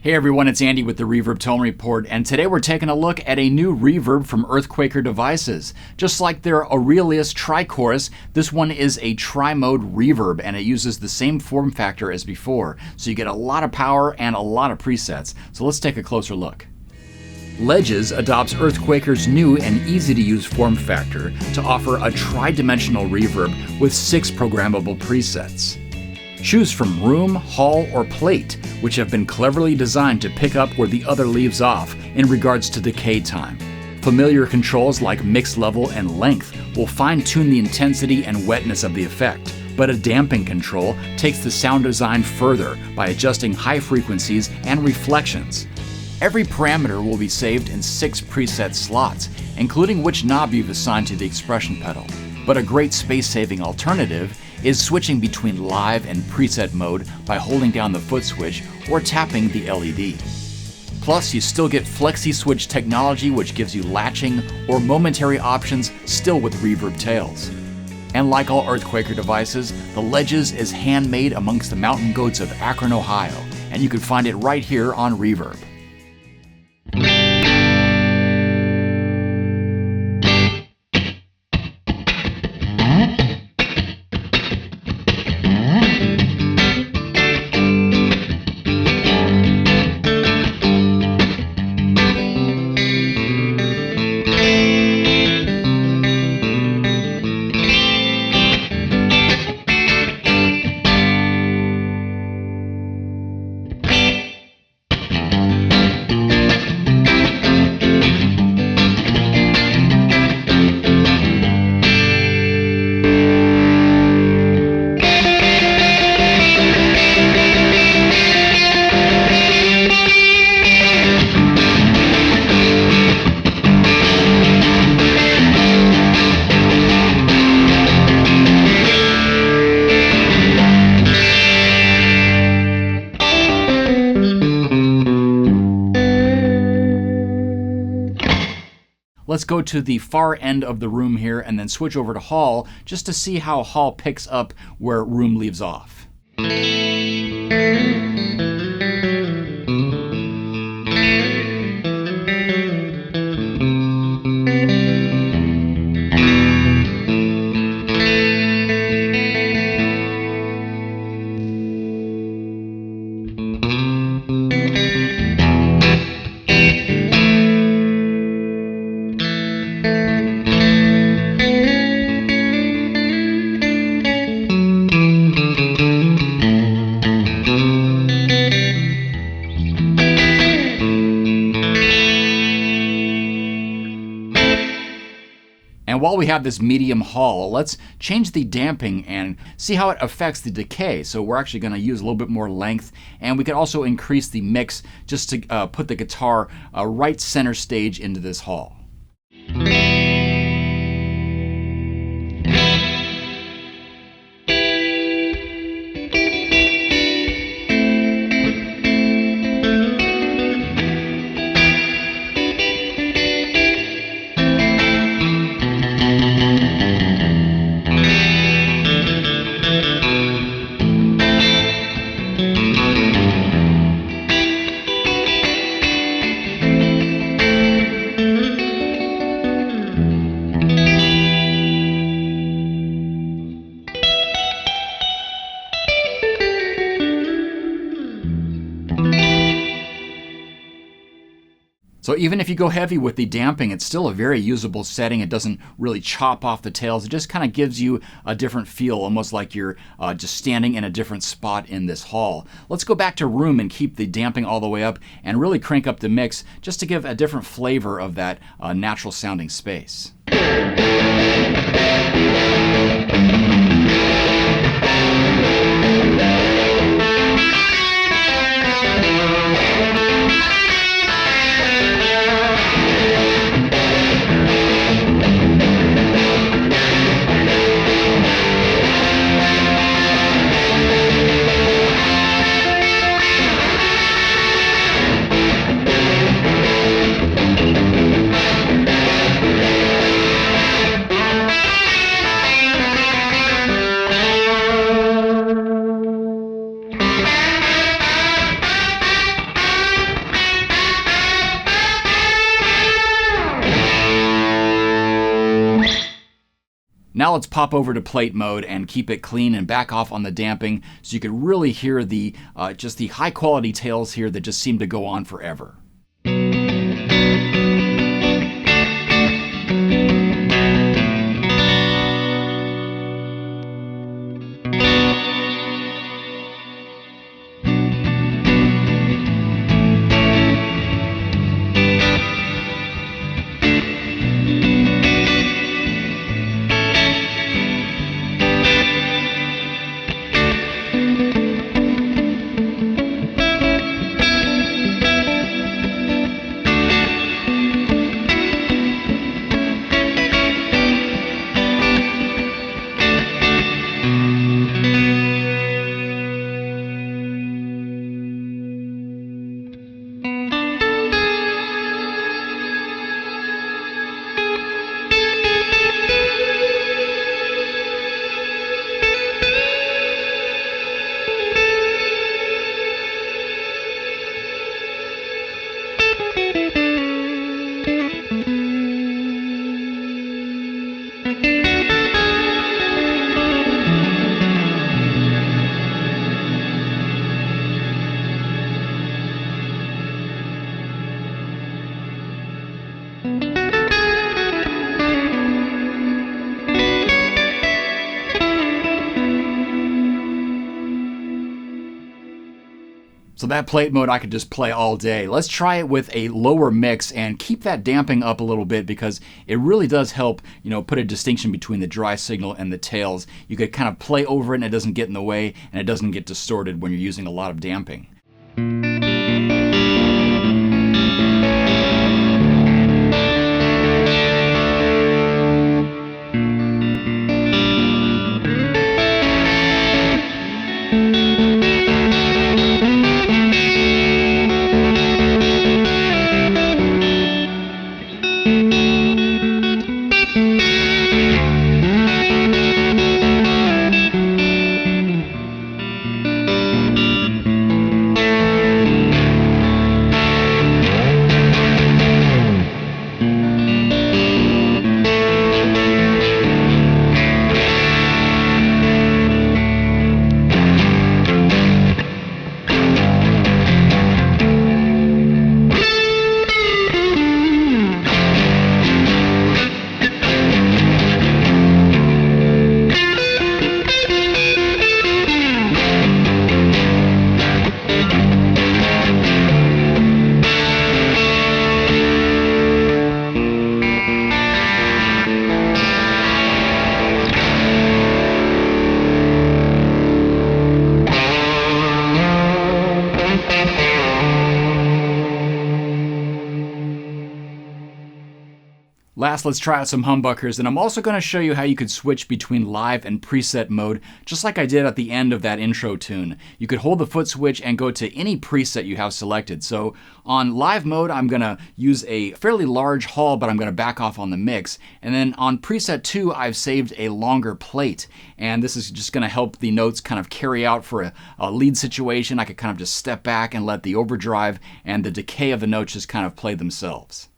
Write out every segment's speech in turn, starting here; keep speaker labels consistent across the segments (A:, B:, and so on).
A: Hey everyone, it's Andy with the Reverb Tone Report, and today we're taking a look at a new reverb from EarthQuaker devices. Just like their Aurelius Tri-Chorus, this one is a tri-mode reverb, and it uses the same form factor as before, so you get a lot of power and a lot of presets. So let's take a closer look. Ledges adopts EarthQuaker's new and easy-to-use form factor to offer a tri-dimensional reverb with 6 programmable presets. Choose from room, hall, or plate, which have been cleverly designed to pick up where the other leaves off in regards to decay time. Familiar controls like mix level and length will fine-tune the intensity and wetness of the effect, but a damping control takes the sound design further by adjusting high frequencies and reflections. Every parameter will be saved in 6 preset slots, including which knob you've assigned to the expression pedal. But a great space-saving alternative is switching between live and preset mode by holding down the foot switch or tapping the LED. Plus, you still get Flexi Switch technology, which gives you latching or momentary options still with reverb tails. And like all EarthQuaker devices, the Ledges is handmade amongst the mountain goats of Akron, Ohio, and you can find it right here on Reverb. Let's go to the far end of the room here and then switch over to hall just to see how hall picks up where room leaves off. And while we have this medium hall, let's change the damping and see how it affects the decay. So we're actually going to use a little bit more length, and we can also increase the mix just to put the guitar right center stage into this hall. So even if you go heavy with the damping, it's still a very usable setting. It doesn't really chop off the tails. It just kind of gives you a different feel, almost like you're just standing in a different spot in this hall. Let's go back to room and keep the damping all the way up and really crank up the mix just to give a different flavor of that natural sounding space. now let's pop over to plate mode and keep it clean and back off on the damping so you can really hear the just the high quality tails here that just seem to go on forever. So that plate mode I could just play all day. Let's try it with a lower mix and keep that damping up a little bit because it really does help, put a distinction between the dry signal and the tails. You could kind of play over it and it doesn't get in the way and it doesn't get distorted when you're using a lot of damping. Last, let's try out some humbuckers, and I'm also going to show you how you could switch between live and preset mode, just like I did at the end of that intro tune. You could hold the foot switch and go to any preset you have selected. So on live mode, I'm going to use a fairly large haul, but I'm going to back off on the mix. And then on preset 2, I've saved a longer plate, and this is just going to help the notes kind of carry out for a lead situation. I could kind of just step back and let the overdrive and the decay of the notes just kind of play themselves.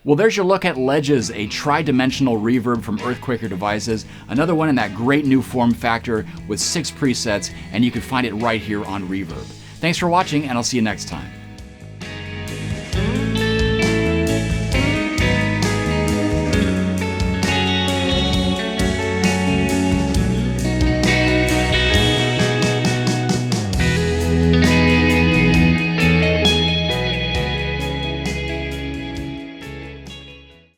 A: Well, there's your look at Ledges, a tri-dimensional reverb from EarthQuaker Devices, another one in that great new form factor with 6 presets, and you can find it right here on Reverb. Thanks for watching, and I'll see you next time.